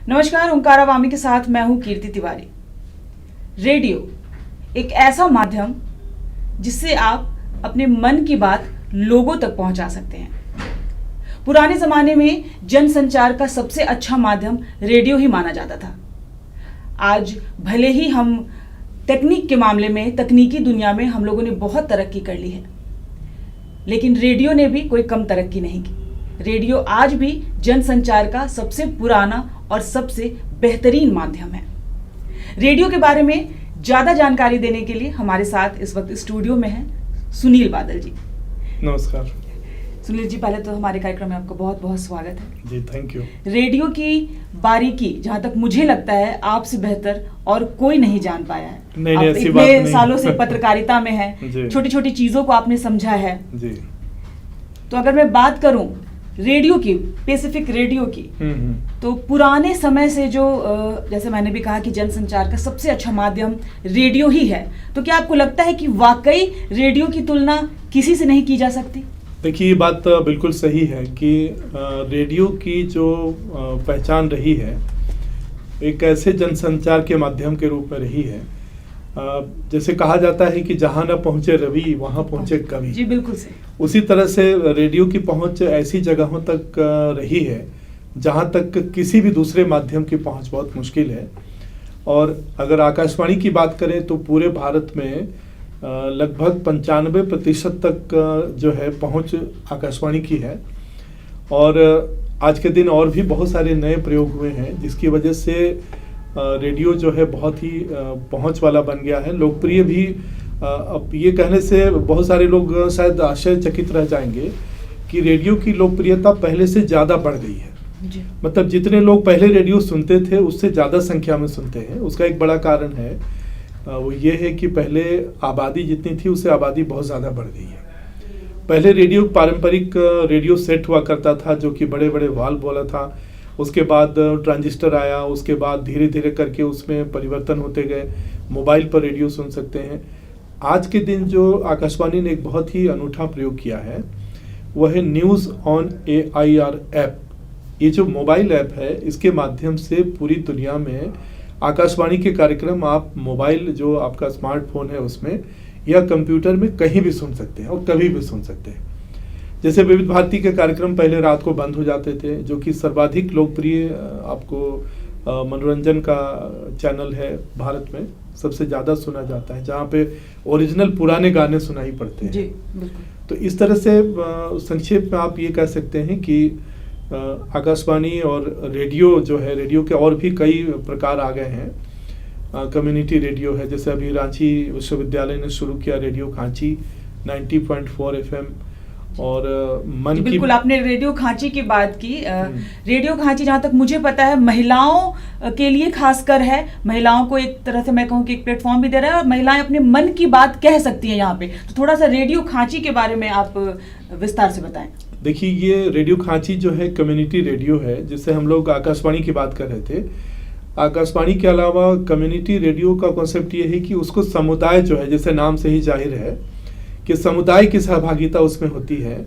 नमस्कार, ओंकार अवामी के साथ मैं हूं कीर्ति तिवारी। रेडियो एक ऐसा माध्यम जिससे आप अपने मन की बात लोगों तक पहुंचा सकते हैं। पुराने जमाने में जनसंचार का सबसे अच्छा माध्यम रेडियो ही माना जाता था। आज भले ही हम तकनीक के मामले में, तकनीकी दुनिया में हम लोगों ने बहुत तरक्की कर ली है, लेकिन रेडियो ने भी कोई कम तरक्की नहीं की। रेडियो आज भी जनसंचार का सबसे पुराना और सबसे बेहतरीन माध्यम है। रेडियो के बारे में ज़्यादा जानकारी देने के लिए हमारे साथ इस वक्त स्टूडियो में हैं सुनील बादल जी। नमस्कार सुनील जी, पहले तो हमारे कार्यक्रम में आपका बहुत बहुत स्वागत है जी। Thank you. रेडियो की बारीकी जहाँ तक मुझे लगता है आपसे बेहतर और कोई नहीं जान पाया है। नहीं, आप ऐसी बात इतने नहीं। सालों से पत्रकारिता में हैं, छोटी छोटी चीज़ों को आपने समझा है जी। तो अगर मैं बात करूं रेडियो की, स्पेसिफिक रेडियो की, तो पुराने समय से जो जैसे मैंने भी कहा कि जनसंचार का सबसे अच्छा माध्यम रेडियो ही है, तो क्या आपको लगता है कि वाकई रेडियो की तुलना किसी से नहीं की जा सकती? देखिए, ये बात बिल्कुल सही है कि रेडियो की जो पहचान रही है एक ऐसे जनसंचार के माध्यम के रूप में रही है, जैसे कहा जाता है कि जहाँ न पहुँचे रवि वहाँ पहुँचे कवि। जी बिल्कुल सही। उसी तरह से रेडियो की पहुँच ऐसी जगहों तक रही है जहाँ तक किसी भी दूसरे माध्यम की पहुँच बहुत मुश्किल है। और अगर आकाशवाणी की बात करें तो पूरे भारत में लगभग 95% तक जो है पहुँच आकाशवाणी की है। और आज के दिन और भी बहुत सारे नए प्रयोग हुए हैं जिसकी वजह से रेडियो जो है बहुत ही पहुंच वाला बन गया है, लोकप्रिय भी। अब ये कहने से बहुत सारे लोग शायद आश्चर्यचकित रह जाएंगे कि रेडियो की लोकप्रियता पहले से ज़्यादा बढ़ गई है जी। मतलब जितने लोग पहले रेडियो सुनते थे उससे ज़्यादा संख्या में सुनते हैं। उसका एक बड़ा कारण है वो ये है कि पहले आबादी जितनी थी उससे आबादी बहुत ज़्यादा बढ़ गई है। पहले रेडियो पारंपरिक रेडियो सेट हुआ करता था जो कि बड़े बड़े वाल्व वाला था। उसके बाद ट्रांजिस्टर आया, उसके बाद धीरे धीरे करके उसमें परिवर्तन होते गए, मोबाइल पर रेडियो सुन सकते हैं। आज के दिन जो आकाशवाणी ने एक बहुत ही अनूठा प्रयोग किया है वह है न्यूज़ ऑन AIR ऐप। ये जो मोबाइल ऐप है इसके माध्यम से पूरी दुनिया में आकाशवाणी के कार्यक्रम आप मोबाइल जो आपका स्मार्टफोन है उसमें या कंप्यूटर में कहीं भी सुन सकते हैं और कभी भी सुन सकते हैं। जैसे विविध भारती के कार्यक्रम पहले रात को बंद हो जाते थे, जो कि सर्वाधिक लोकप्रिय आपको मनोरंजन का चैनल है भारत में, सबसे ज़्यादा सुना जाता है, जहाँ पे ओरिजिनल पुराने गाने सुनाई पड़ते हैं। जी बिल्कुल। तो इस तरह से संक्षेप में आप ये कह सकते हैं कि आकाशवाणी और रेडियो जो है, रेडियो के और भी कई प्रकार आ गए हैं। कम्युनिटी रेडियो है, जैसे अभी रांची विश्वविद्यालय ने शुरू किया रेडियो खांची 90.4 FM। और मन की, बिल्कुल आपने रेडियो खांची की बात की। रेडियो खांची जहाँ तक मुझे पता है महिलाओं के लिए खासकर है। महिलाओं को एक तरह से मैं कहूँ कि एक प्लेटफॉर्म भी दे रहा है और महिलाएं अपने मन की बात कह सकती हैं यहाँ पे। तो थोड़ा सा रेडियो खांची के बारे में आप विस्तार से बताएं। देखिए, ये रेडियो खांची जो है कम्युनिटी रेडियो है, जिससे हम लोग आकाशवाणी की बात कर रहे थे। आकाशवाणी के अलावा कम्युनिटी रेडियो का कॉन्सेप्ट ये है कि उसको समुदाय जो है, जैसे नाम से ही जाहिर है कि समुदाय की सहभागिता उसमें होती है।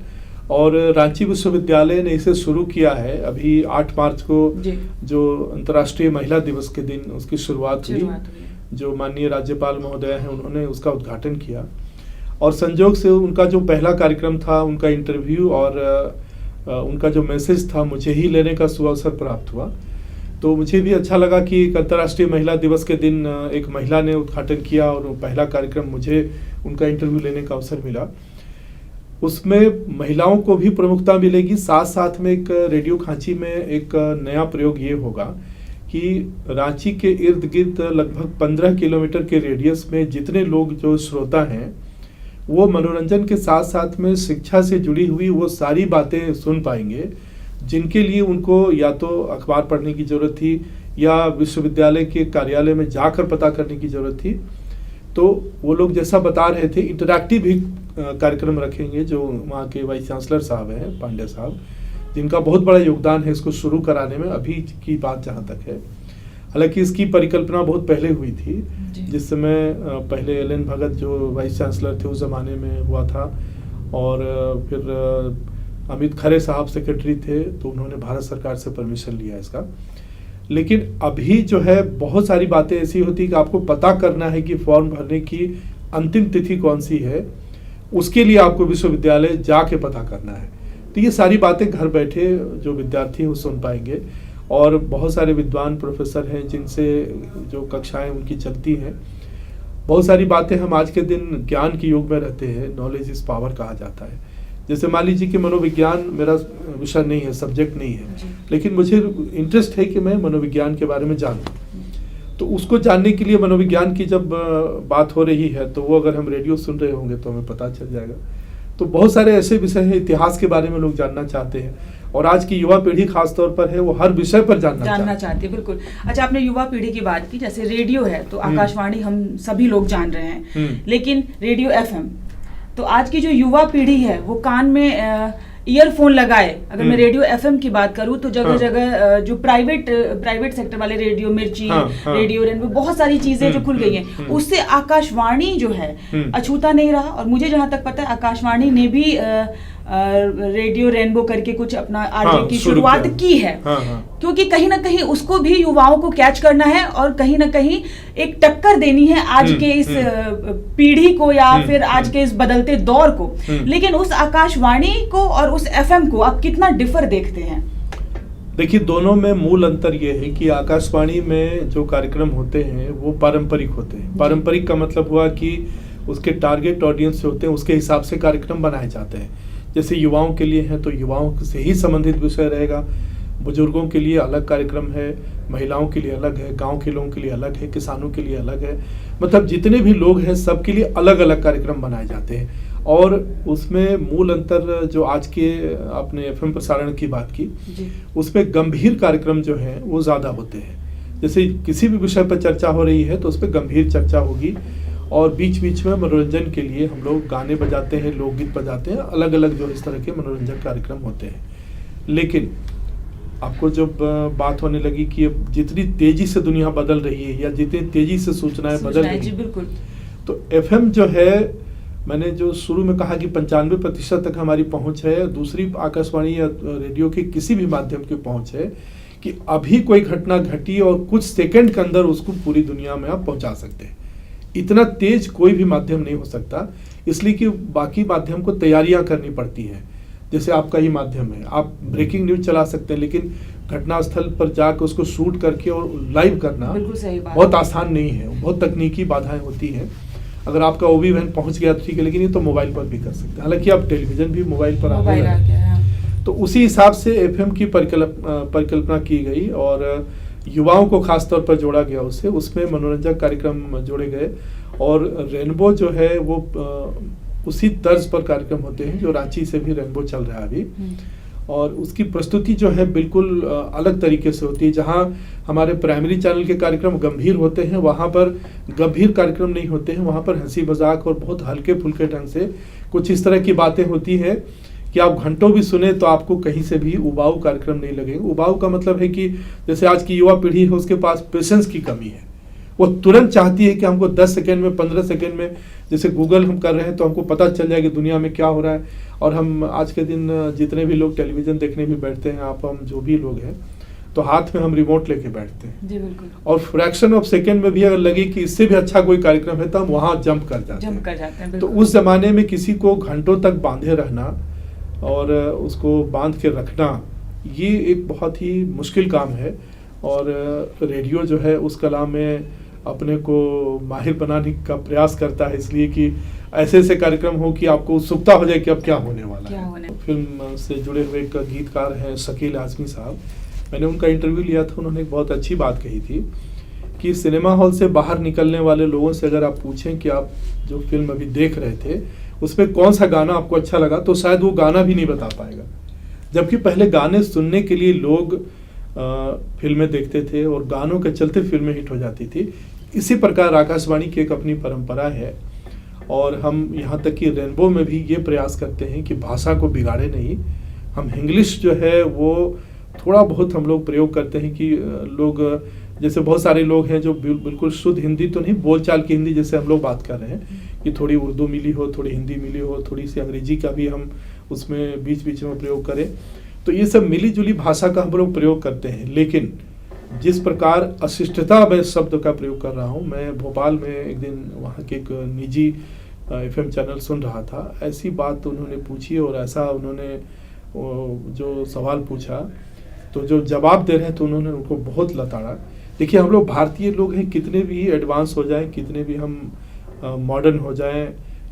और रांची विश्वविद्यालय ने इसे शुरू किया है अभी 8 मार्च को, जो अंतर्राष्ट्रीय महिला दिवस के दिन उसकी शुरुआत हुई। जो माननीय राज्यपाल महोदय हैं उन्होंने उसका उद्घाटन किया और संजोग से उनका जो पहला कार्यक्रम था, उनका इंटरव्यू और उनका जो मैसेज था, मुझे ही लेने का सुअवसर प्राप्त हुआ। तो मुझे भी अच्छा लगा कि अंतर्राष्ट्रीय महिला दिवस के दिन एक महिला ने उद्घाटन किया और पहला कार्यक्रम मुझे उनका इंटरव्यू लेने का अवसर मिला। उसमें महिलाओं को भी प्रमुखता मिलेगी। साथ साथ में एक रेडियो खांची में एक नया प्रयोग ये होगा कि रांची के इर्द गिर्द लगभग 15 किलोमीटर के रेडियस में जितने लोग जो श्रोता हैं वो मनोरंजन के साथ साथ में शिक्षा से जुड़ी हुई वो सारी बातें सुन पाएंगे, जिनके लिए उनको या तो अखबार पढ़ने की ज़रूरत थी या विश्वविद्यालय के कार्यालय में जाकर पता करने की ज़रूरत थी। तो वो लोग जैसा बता रहे थे, इंटरैक्टिव भी कार्यक्रम रखेंगे। जो वहाँ के वाइस चांसलर साहब हैं, पांडे साहब, जिनका बहुत बड़ा योगदान है इसको शुरू कराने में, अभी की बात जहाँ तक है। हालांकि इसकी परिकल्पना बहुत पहले हुई थी, जिस समय पहले एल.एन. भगत जो वाइस चांसलर थे उस ज़माने में हुआ था। और फिर अमित खरे साहब सेक्रेटरी थे, तो उन्होंने भारत सरकार से परमिशन लिया इसका। लेकिन अभी जो है बहुत सारी बातें ऐसी होती कि आपको पता करना है कि फॉर्म भरने की अंतिम तिथि कौन सी है, उसके लिए आपको विश्वविद्यालय जाके पता करना है। तो ये सारी बातें घर बैठे जो विद्यार्थी हैं वो सुन पाएंगे, और बहुत सारे विद्वान प्रोफेसर हैं जिनसे जो कक्षाएं उनकी चलती हैं। बहुत सारी बातें हम आज के दिन ज्ञान के युग में रहते हैं, नॉलेज इज पावर कहा जाता है। जैसे मान लीजिए कि मनोविज्ञान मेरा विषय नहीं है, सब्जेक्ट नहीं है, लेकिन मुझे इंटरेस्ट है कि मैं मनोविज्ञान के बारे में जानूं। तो उसको जानने के लिए मनोविज्ञान की जब बात हो रही है तो वो अगर हम रेडियो सुन रहे होंगे तो हमें पता चल जाएगा। तो बहुत सारे ऐसे विषय हैं, इतिहास के बारे में लोग जानना चाहते हैं, और आज की युवा पीढ़ी खास तौर पर है वो हर विषय पर जानना चाहती है। बिल्कुल। अच्छा, आपने युवा पीढ़ी की बात की, जैसे रेडियो है तो आकाशवाणी हम सभी लोग जान रहे हैं, लेकिन रेडियो FM, तो आज की जो युवा पीढ़ी है वो कान में ईयरफोन लगाए। अगर मैं रेडियो FM की बात करूं तो जगह जगह जो प्राइवेट सेक्टर वाले रेडियो मिर्ची, रेडियो रेनबो, बहुत सारी चीजें जो खुल गई हैं, उससे आकाशवाणी जो है अछूता नहीं रहा। और मुझे जहां तक पता है आकाशवाणी ने भी रेडियो रेनबो करके कुछ अपना आरजे की शुरुआत की है, क्योंकि कहीं ना कहीं उसको भी युवाओं को कैच करना है और कहीं ना कहीं एक टक्कर देनी है आज के इस पीढ़ी को या फिर आज के इस बदलते दौर को। लेकिन उस आकाशवाणी को और उस FM को आप कितना डिफर देखते हैं? देखिए, दोनों में मूल अंतर ये है कि आकाशवाणी में जो कार्यक्रम होते हैं वो पारंपरिक होते हैं। पारंपरिक का मतलब हुआ कि उसके टारगेट ऑडियंस होते हैं, उसके हिसाब से कार्यक्रम बनाए जाते हैं। जैसे युवाओं के लिए है तो युवाओं से ही संबंधित विषय रहेगा, बुजुर्गों के लिए अलग कार्यक्रम है, महिलाओं के लिए अलग है, गांव के लोगों के लिए अलग है, किसानों के लिए अलग है। मतलब जितने भी लोग हैं सबके लिए अलग अलग कार्यक्रम बनाए जाते हैं। और उसमें मूल अंतर जो आज के आपने FM प्रसारण की बात की, उसमें गंभीर कार्यक्रम जो हैं वो ज़्यादा होते हैं। जैसे किसी भी विषय पर चर्चा हो रही है तो उस पर गंभीर चर्चा होगी, और बीच बीच में मनोरंजन के लिए हम लोग गाने बजाते हैं, लोकगीत बजाते हैं, अलग अलग जो इस तरह के मनोरंजन कार्यक्रम होते हैं। लेकिन आपको जब बात होने लगी कि जितनी तेजी से दुनिया बदल रही है या जितनी तेजी से सूचनाएं बदल रही है, बिल्कुल, तो FM जो है, मैंने जो शुरू में कहा कि 95% तक हमारी पहुंच है, दूसरी आकाशवाणी या रेडियो के किसी भी माध्यम की पहुंच है कि अभी कोई घटना घटी और कुछ सेकंड के अंदर उसको पूरी दुनिया में आप पहुंचा सकते हैं। इतना तेज कोई भी माध्यम नहीं हो सकता, इसलिए कि बाकी माध्यम को तैयारियां करनी पड़ती हैं। जैसे आपका ही माध्यम है, आप ब्रेकिंग न्यूज चला सकते हैं, लेकिन घटनास्थल पर जाकर उसको शूट करके और लाइव करना बहुत आसान नहीं है, बहुत तकनीकी बाधाएं होती हैं। अगर आपका OB वैन पहुंच गया तो ठीक है, लेकिन ये तो मोबाइल पर भी कर सकते हैं। हालांकि आप टेलीविजन भी मोबाइल पर आ गया है, तो उसी हिसाब से FM की परिकल्पना की गई और युवाओं को खास तौर पर जोड़ा गया। उसमें मनोरंजक कार्यक्रम जोड़े गए, और रेनबो जो है वो उसी तर्ज पर कार्यक्रम होते हैं जो रांची से भी रेनबो चल रहा है अभी, और उसकी प्रस्तुति जो है बिल्कुल अलग तरीके से होती है। जहां हमारे प्राइमरी चैनल के कार्यक्रम गंभीर होते हैं, वहां पर गंभीर कार्यक्रम नहीं होते हैं, वहां पर हंसी मजाक और बहुत हल्के फुल्के ढंग से कुछ इस तरह की बातें होती है कि आप घंटों भी सुने तो आपको कहीं से भी उबाऊ कार्यक्रम नहीं लगेगा। उबाऊ का मतलब है कि जैसे आज की युवा पीढ़ी है उसके पास पेशेंस की कमी है, वो तुरंत चाहती है कि हमको 10 सेकंड में, 15 सेकंड में, जैसे गूगल हम कर रहे हैं तो हमको पता चल जाए कि दुनिया में क्या हो रहा है। और हम आज के दिन जितने भी लोग टेलीविजन देखने भी बैठते हैं, आप हम जो भी लोग हैं, तो हाथ में हम रिमोट लेके बैठते हैं जी, बिल्कुल। और फ्रैक्शन ऑफ सेकंड में भी अगर लगे कि इससे भी अच्छा कोई कार्यक्रम है तो हम वहाँ जंप कर जाते हैं। तो उस जमाने में किसी को घंटों तक बांधे रहना और उसको बांध के रखना, ये एक बहुत ही मुश्किल काम है। और रेडियो जो है उस कला में अपने को माहिर बनाने का प्रयास करता है, इसलिए कि ऐसे ऐसे कार्यक्रम हो कि आपको उत्सुकता हो जाए कि अब क्या होने वाला है। फिल्म से जुड़े हुए एक गीतकार हैं शकील आजमी साहब, मैंने उनका इंटरव्यू लिया था। उन्होंने एक बहुत अच्छी बात कही थी कि सिनेमा हॉल से बाहर निकलने वाले लोगों से अगर आप पूछें कि आप जो फिल्म अभी देख रहे थे उसमें कौन सा गाना आपको अच्छा लगा, तो शायद वो गाना भी नहीं बता पाएगा। जबकि पहले गाने सुनने के लिए लोग फिल्में देखते थे और गानों के चलते फिल्में हिट हो जाती थी। इसी प्रकार आकाशवाणी की एक अपनी परंपरा है, और हम यहाँ तक कि रेनबो में भी ये प्रयास करते हैं कि भाषा को बिगाड़े नहीं। हम इंग्लिश जो है वो थोड़ा बहुत हम लोग प्रयोग करते हैं कि लोग, जैसे बहुत सारे लोग हैं जो बिल्कुल शुद्ध हिंदी तो नहीं, बोलचाल की हिंदी जैसे हम लोग बात कर रहे हैं कि थोड़ी उर्दू मिली हो, थोड़ी हिंदी मिली हो, थोड़ी सी अंग्रेजी का भी हम उसमें बीच बीच में प्रयोग करें। तो ये सब मिली जुली भाषा का हम लोग प्रयोग करते हैं, लेकिन जिस प्रकार अशिष्टता मैं शब्द का प्रयोग कर रहा हूँ, मैं भोपाल में एक दिन वहाँ के एक निजी एफएम चैनल सुन रहा था, ऐसी बात उन्होंने पूछी और ऐसा उन्होंने जो सवाल पूछा, तो जो जवाब दे रहे हैं तो उन्होंने उनको बहुत लताड़ा। देखिए, हम लोग भारतीय लोग हैं, कितने भी एडवांस हो जाएं, कितने भी हम मॉडर्न हो जाएं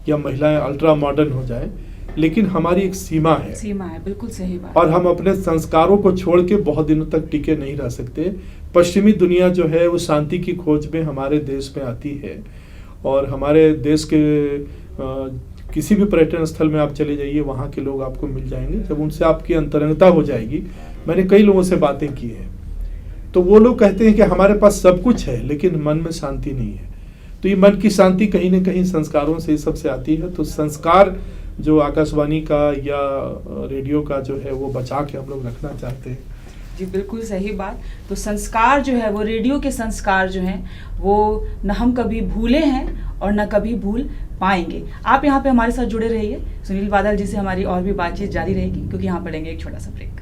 या महिलाएं अल्ट्रा मॉडर्न हो जाएं, लेकिन हमारी एक सीमा है, बिल्कुल सही बात। और हम अपने संस्कारों को छोड़ के बहुत दिनों तक टिके नहीं रह सकते। पश्चिमी दुनिया जो है वो शांति की खोज में हमारे देश में आती है, और हमारे देश के किसी भी पर्यटन स्थल में आप चले जाइए, वहाँ के लोग आपको मिल जाएंगे। जब उनसे आपकी अंतरंगता हो जाएगी, मैंने कई लोगों से बातें की हैं, तो वो लोग कहते हैं कि हमारे पास सब कुछ है लेकिन मन में शांति नहीं है। तो ये मन की शांति कहीं ना कहीं संस्कारों से, सबसे आती है। तो संस्कार जो आकाशवाणी का या रेडियो का जो है वो बचा के हम लोग रखना चाहते हैं। जी बिल्कुल सही बात। तो संस्कार जो है वो, रेडियो के संस्कार जो हैं वो न हम कभी भूले हैं और न कभी भूल पाएंगे। आप यहाँ पे हमारे साथ जुड़े रहिए। सुनील बादल जी से हमारी और भी बातचीत जारी रहेगी, क्योंकि यहाँ पड़ेंगे एक छोटा सा ब्रेक।